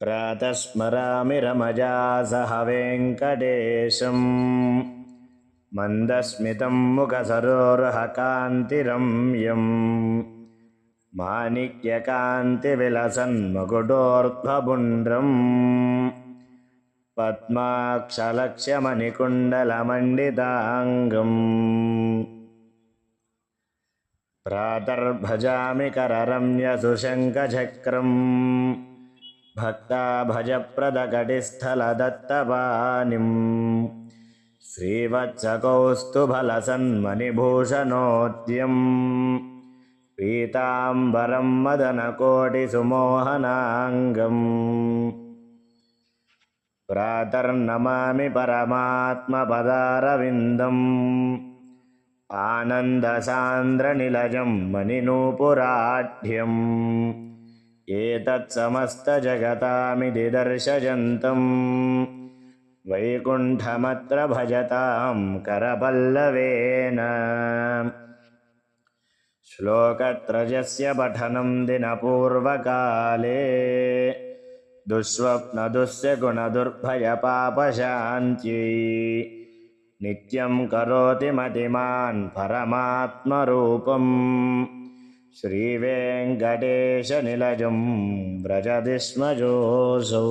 प्रातः स्मरामि रमजा सह वेङ्कटेशं मन्दस्मितं मुखसरोरुहकान्तिरम्यं माणिक्यकान्तिविलसन्मकुटोर्ध्वपुण्ड्रम् पद्माक्षलक्ष्यमणिकुण्डलमण्डिताङ्गम् प्रातर्भजामि कररम्यसुशङ्खचक्रम् भक्ताभजप्रदकटिस्थलदत्तपाणिम् श्रीवत्सकौस्तुभलसन्मणिभूषणोद्यम् पीताम्बरं मदनकोटिसुमोहनाङ्गम् प्रातर्नमामि परमात्मपदारविन्दम् आनन्दसान्द्रनिलयं मणिनूपुराढ्यम् एतत्समस्तजगतामिति दर्शयन्तं वैकुण्ठमत्र भजतां करपल्लवेन श्लोकत्रयस्य पठनं दिनपूर्वकाले दुःस्वप्नदुःस्यगुणदुर्भयपापशान्त्यै नित्यं करोति मतिमान् परमात्मरूपम् श्रीवेङ्कटेशनिलयं व्रजति स्म योऽसौ।